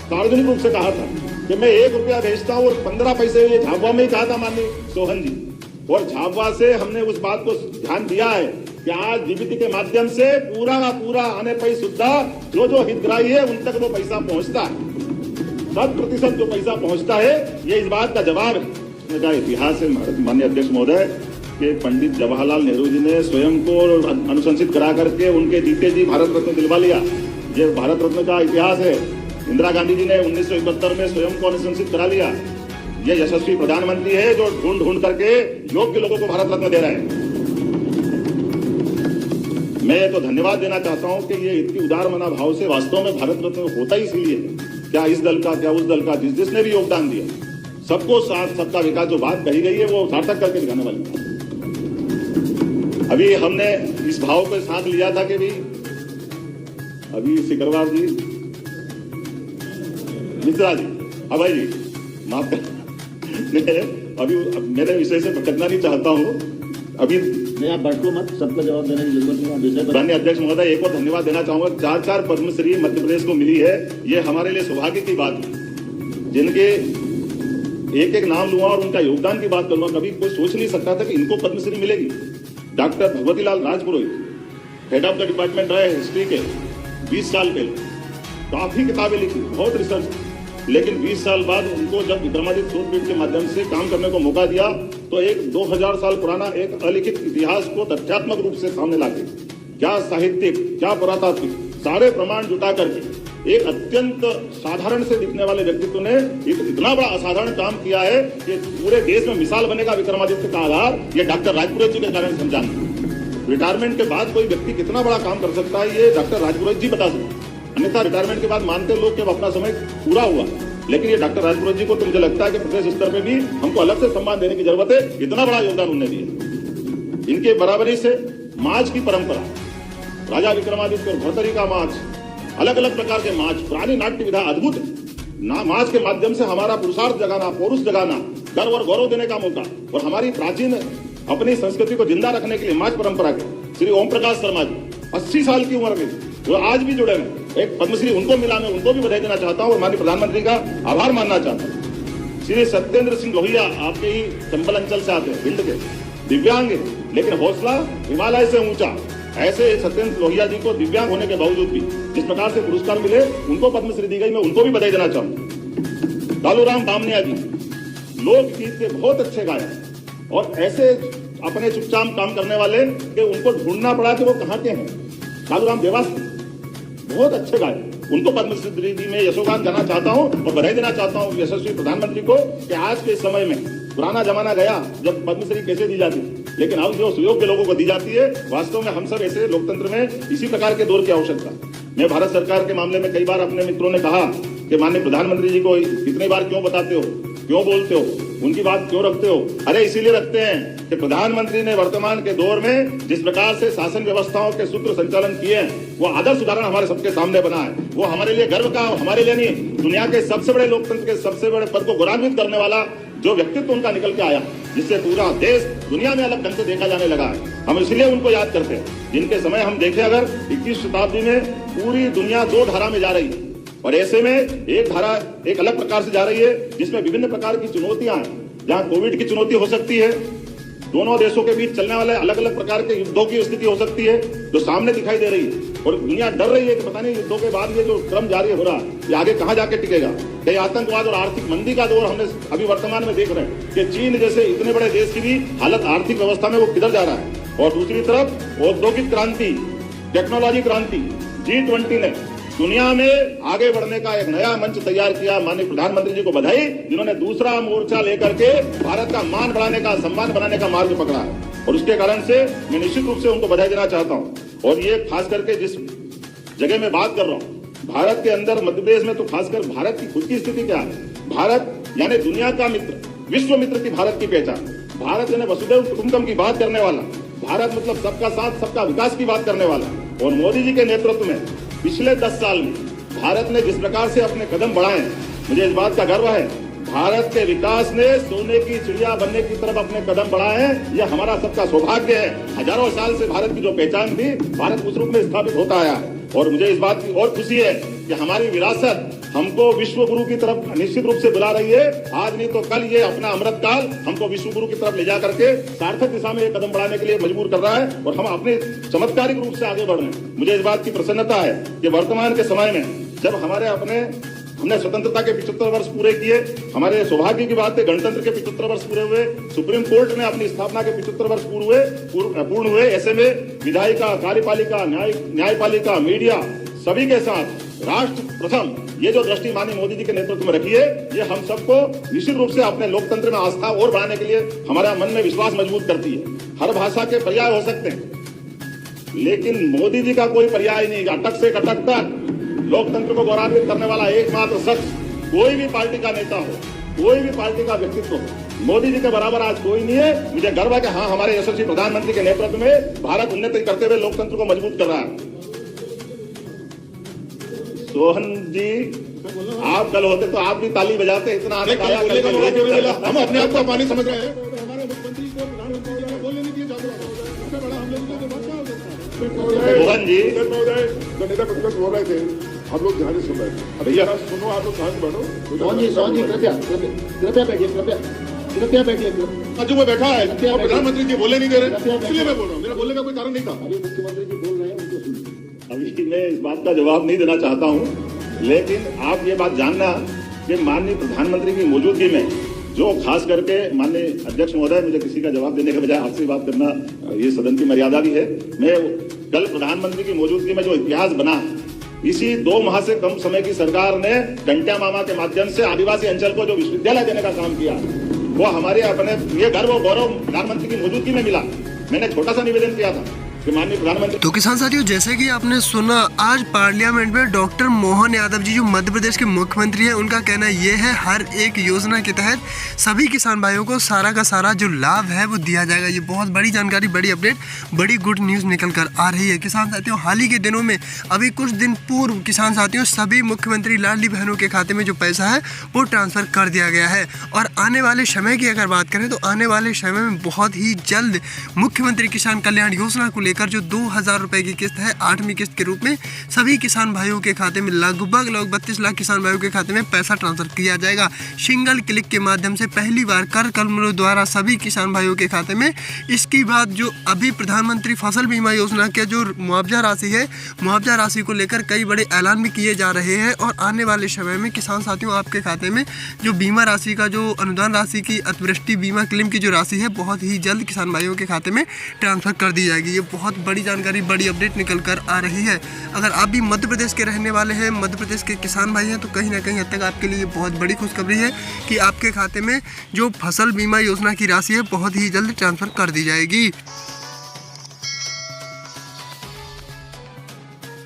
सार्वजनिक रूप से कहा था कि मैं 1 रुपया भेजता हूं और 15 पैसे ये झाबुआ में ही कहा था माननीय सोहन जी। और झाबुआ से हमने उस बात को ध्यान दिया है कि आज डीबीटी के माध्यम से पूरा का पूरा आने पर सुविधा जो हितग्राही है उन तक वो पैसा पहुंचता है, 100% जो पैसा पहुंचता है, ये इस बात का जवाब है। का इतिहास है माननीय अध्यक्ष महोदय कि पंडित जवाहरलाल नेहरू जी ने स्वयं को अनुशंसित करा करके उनके जीते जी भारत रत्न दिलवा लिया। ये भारत रत्न का इतिहास है। इंदिरा गांधी जी ने 1971 में स्वयं को अनुशंसित करा लिया। ये यशस्वी प्रधानमंत्री है जो ढूंढ करके योग्य लोगों को भारत रत्न दे रहे हैं। मैं तो धन्यवाद देना चाहता हूं कि ये इतनी उदार मना भाव से वास्तव में भारत रत्न होता ही इसलिए है, क्या इस दल का क्या उस दल का, जिसने भी योगदान दिया, सबको साथ सबका विकास जो बात कही गई है वो सार्थक करके दिखाने वाली है। अभी हमने इस भाव को साथ लिया था कि भी अभी सिकरवार जी, मिश्रा जी, अभय जी, माफ कर, अभी मेरे विषय से भटकना नहीं चाहता हूं। अभी आप बैठो मत, सबका जवाब देने की जरूरत नहीं। माननीय अध्यक्ष महोदय, एक और धन्यवाद देना चाहूंगा। 4 पद्मश्री मध्य प्रदेश को मिली है, ये हमारे लिए सौभाग्य की बात है। जिनके एक नाम लूंगा और उनका योगदान की बात करूंगा, कभी कोई सोच नहीं सकता था कि इनको पद्मश्री मिलेगी। Doctor Bhagwatilal Rajpurohit head of the department रहे हिस्ट्री के 20 साल पहले, काफी किताबें लिखी, बहुत रिसर्च, लेकिन 20 साल बाद उनको जब विक्रमादित्य शोधपीठ के माध्यम से काम करने को मौका दिया तो एक 2000 साल पुराना एक अलिखित इतिहास को तथ्यात्मक रूप से सामने लाके, क्या साहित्यिक, क्या पुरातात्विक, सारे प्रमाण जुटा करके एक अत्यंत साधारण से दिखने वाले व्यक्तित्व ने इतना बड़ा असाधारण काम किया है कि पूरे देश में मिसाल बनेगा विक्रमादित्य का आधार ये डॉक्टर राजपुरोहित जी के कारण समझाना। रिटायरमेंट के बाद कोई व्यक्ति कितना बड़ा काम कर सकता है ये डॉक्टर राजपुरोहित जी बता सकते। अन्यथा रिटायरमेंट के बाद मानते लोग कि अपना समय पूरा हुआ, लेकिन ये डॉक्टर राजपुरोहित जी को तो मुझे लगता है कि प्रदेश स्तर पे भी हमको अलग से सम्मान देने की जरूरत है। इतना बड़ा योगदान उन्होंने दिया। इनके बराबरी से माछ की परंपरा, राजा विक्रमादित्य और भर्तरी का माछ, अलग अलग प्रकार के माछ, पुरानी नाट्य विधा अद्भुत है। माछ के माध्यम से हमारा पुरुषार्थ जगाना, पौरुष जगाना, गर्व और गौरव देने का मौका, और हमारी प्राचीन अपनी संस्कृति को जिंदा रखने के लिए माछ परंपरा के श्री ओम प्रकाश शर्मा जी 80 साल की उम्र में वो आज भी जुड़े हैं। एक पद्मश्री उनको मिला, मैं उनको भी बधाई देना चाहता हूँ और माननीय प्रधानमंत्री का आभार मानना चाहता हूँ। श्री सत्येंद्र सिंह लोहिया आपके ही चंबल अंचल से आते हैं, भिंड के, दिव्यांग है लेकिन हौसला हिमालय से ऊंचा। ऐसे सत्येंद्र लोहिया जी को दिव्यांग होने के बावजूद भी जिस प्रकार से पुरस्कार मिले, उनको पद्मश्री दी गई, मैं उनको भी बधाई देना चाहूंगा। कालूराम बामनिया जी लोकगीत के बहुत अच्छे गायक और ऐसे अपने चुपचाप काम करने वाले कि उनको ढूंढना पड़ा कि वो कहाँ के हैं। कालूराम देवास बहुत अच्छे गायक, उनको पद्मश्री दी मैं यशोगान करना चाहता हूं और बधाई देना चाहता हूं यशस्वी प्रधानमंत्री को कि आज के समय में पुराना जमाना गया जब पद्मश्री कैसे दी जाती, लेकिन अब जो सुयोग्य लोगों को दी जाती है। वास्तव में हम सब ऐसे लोकतंत्र में इसी प्रकार के दौर की आवश्यकता। मैं भारत सरकार के मामले में कई बार अपने मित्रों ने कहा कि माननीय प्रधानमंत्री जी को इतनी बार क्यों बताते हो, क्यों बोलते हो, उनकी बात क्यों रखते हो? अरे इसीलिए रखते हैं कि प्रधानमंत्री ने वर्तमान के दौर में जिस प्रकार से शासन व्यवस्थाओं के सूत्र संचालन किए हैं, वो आदर्श उदाहरण हमारे सबके सामने बना है। वो हमारे लिए गर्व का, हमारे लिए नहीं, दुनिया के सबसे बड़े लोकतंत्र के सबसे बड़े पद को गौरवान्वित करने वाला जो व्यक्तित्व उनका निकल के आया, जिससे पूरा देश दुनिया में अलग ढंग से देखा जाने लगा है। हम इसलिए उनको याद करते हैं, जिनके समय हम देखें अगर 21वीं शताब्दी में पूरी दुनिया 2 धारा में जा रही है और ऐसे में एक धारा एक अलग प्रकार से जा रही है जिसमें विभिन्न प्रकार की चुनौतियां हैं। जहां कोविड की चुनौती हो सकती है, दोनों देशों के बीच चलने वाले अलग अलग प्रकार के युद्धों की स्थिति हो सकती है जो सामने दिखाई दे रही है, और दुनिया डर रही है कि पता नहीं युद्धों के बाद ये जो क्रम जारी हो रहा है ये आगे कहां जाके टिकेगा। कई आतंकवाद और आर्थिक मंदी का दौर हमने अभी वर्तमान में देख रहे हैं कि चीन जैसे इतने बड़े देश की भी हालत आर्थिक व्यवस्था में वो किधर जा रहा है। और दूसरी तरफ औद्योगिक क्रांति, टेक्नोलॉजी क्रांति, G20 ने दुनिया में आगे बढ़ने का एक नया मंच तैयार किया। माननीय प्रधानमंत्री जी को बधाई, जिन्होंने दूसरा मोर्चा लेकर के भारत का मान बढ़ाने का, सम्मान बनाने का मार्ग पकड़ा है, और उसके कारण से मैं निश्चित रूप से उनको बधाई देना चाहता हूं। और ये खास करके जिस जगह में बात कर रहा हूं, भारत के अंदर मध्य प्रदेश में, तो खासकर भारत की खुद की स्थिति क्या है। भारत यानी दुनिया का मित्र, विश्व मित्र की भारत की पहचान। भारत यानी वसुधैव कुटुंबकम की बात करने वाला, भारत मतलब सबका साथ सबका विकास की बात करने वाला। और मोदी जी के नेतृत्व में पिछले 10 साल में भारत ने जिस प्रकार से अपने कदम बढ़ाए, मुझे इस बात का गर्व है। भारत के विकास ने सोने की चिड़िया बनने की तरफ अपने कदम बढ़ाए हैं, यह हमारा सबका सौभाग्य है। हजारों साल से भारत की जो पहचान थी, भारत उस रूप में स्थापित होता आया है। और मुझे इस बात की और खुशी है कि हमारी विरासत, हमको विश्व गुरु की तरफ निश्चित रूप से बुला रही है। आज नहीं तो कल ये अपना अमृत काल हमको विश्व गुरु की तरफ ले जा करके सार्थक दिशा में एक कदम बढ़ाने के लिए मजबूर कर रहा है और हम अपने चमत्कारिक रूप से आगे बढ़ रहे हैं। मुझे इस बात की प्रसन्नता है कि वर्तमान के समय में जब हमने स्वतंत्रता के 75 वर्ष पूरे किए, हमारे सौभाग्य की बात है गणतंत्र के 75 वर्ष पूरे हुए, सुप्रीम कोर्ट में अपनी स्थापना के 75 वर्ष पूर्ण हुए। ऐसे में विधायिका, कार्यपालिका, न्यायपालिका, मीडिया सभी के साथ राष्ट्र प्रथम ये जो दृष्टि माननीय मोदी जी के नेतृत्व में रखी है, ये हम सबको निश्चित रूप से अपने लोकतंत्र में आस्था और बढ़ाने के लिए हमारा मन में विश्वास मजबूत करती है। हर भाषा के पर्याय हो सकते हैं, लेकिन मोदी जी का कोई पर्याय नहीं। अटक से कटक तक लोकतंत्र को गौरवान्वित करने वाला एकमात्र शख्स कोई भी पार्टी का नेता हो, कोई भी पार्टी का व्यक्तित्व हो, मोदी जी के बराबर आज कोई नहीं है। मुझे गर्व है कि हाँ, हमारे यशस्वी प्रधानमंत्री के नेतृत्व में भारत उन्नति करते हुए लोकतंत्र को मजबूत कर रहा है। सोहन जी, आप कल होते तो आप भी ताली बजाते, इतना आनंद आया। हम अपने आप को पानी समझ रहे हैं। हमारे मुख्यमंत्री को प्रधानमंत्री को बोलने नहीं दिया जाता, उससे बड़ा हम लोगों को बात क्या हो सकता है। मोहन जी, जो नेता प्रतिपक्ष बोल रहे थे, हम लोग ध्यान से सुन रहे थे। भैया सुनो, आप लोग शांत बैठो। सोहन जी कृपया बैठिए। बाजू में बैठा है और प्रधानमंत्री जी बोलने नहीं दे रहे, इसलिए मैं बोल रहा हूँ। मेरा बोलने का कोई कारण नहीं था। अभी मुख्यमंत्री जी बोल रहे हैं, उनको सुनिए। अभी मैं इस बात का जवाब नहीं देना चाहता हूं, लेकिन आप ये बात जानना कि माननीय प्रधानमंत्री की मौजूदगी में जो खास करके माननीय अध्यक्ष महोदय, मुझे किसी का जवाब देने के बजाय आपसे बात करना ये सदन की मर्यादा भी है। मैं कल प्रधानमंत्री की मौजूदगी में जो इतिहास बना, इसी 2 माह से कम समय की सरकार ने टंट्या मामा के माध्यम से आदिवासी अंचल को जो विश्वविद्यालय देने का काम किया, वो हमारे अपने ये गर्व और गौरव प्रधानमंत्री की मौजूदगी में मिला। मैंने छोटा सा निवेदन किया था कि माननीय प्रधानमंत्री। तो किसान साथियों, जैसे कि आपने सुना, आज पार्लियामेंट में डॉक्टर मोहन यादव जी जो मध्य प्रदेश के मुख्यमंत्री हैं, उनका कहना ये है हर एक योजना के तहत सभी किसान भाइयों को सारा का सारा जो लाभ है वो दिया जाएगा। ये बहुत बड़ी जानकारी, बड़ी अपडेट, बड़ी गुड न्यूज़ निकल कर आ रही है। किसान साथियों, हाल ही के दिनों में अभी कुछ दिन पूर्व किसान साथियों सभी मुख्यमंत्री लाडली बहनों के खाते में जो पैसा है वो ट्रांसफ़र कर दिया गया है। और आने वाले समय की अगर बात करें तो आने वाले समय में बहुत ही जल्द मुख्यमंत्री किसान कल्याण योजना को लेकर जो 2000 रुपए की किस्त है 8वीं किस्त के रूप में सभी किसान भाइयों के खाते में लगभग 32 लाख किसान भाइयों के खाते में पैसा ट्रांसफर किया जाएगा। सिंगल क्लिक के माध्यम से पहली बार कर कलमों द्वारा सभी किसान भाइयों के खाते में। इसके बाद जो अभी प्रधानमंत्री फसल बीमा योजना के जो मुआवजा राशि है, मुआवजा राशि को लेकर कई बड़े ऐलान भी किए जा रहे हैं और आने वाले समय में किसान साथियों आपके खाते में जो बीमा राशि का जो अनुदान राशि की अतिवृष्टि बीमा क्लेम की जो राशि है बहुत ही जल्द किसान भाइयों के खाते में ट्रांसफर कर दी जाएगी। ये बहुत बड़ी जानकारी, बड़ी अपडेट निकल कर आ रही है। अगर आप भी मध्य प्रदेश के रहने वाले हैं, मध्य प्रदेश के किसान भाई हैं, तो कहीं ना कहीं हद तक आपके लिए बहुत बड़ी खुशखबरी है कि आपके खाते में जो फसल बीमा योजना की राशि है बहुत ही जल्द ट्रांसफर कर दी जाएगी।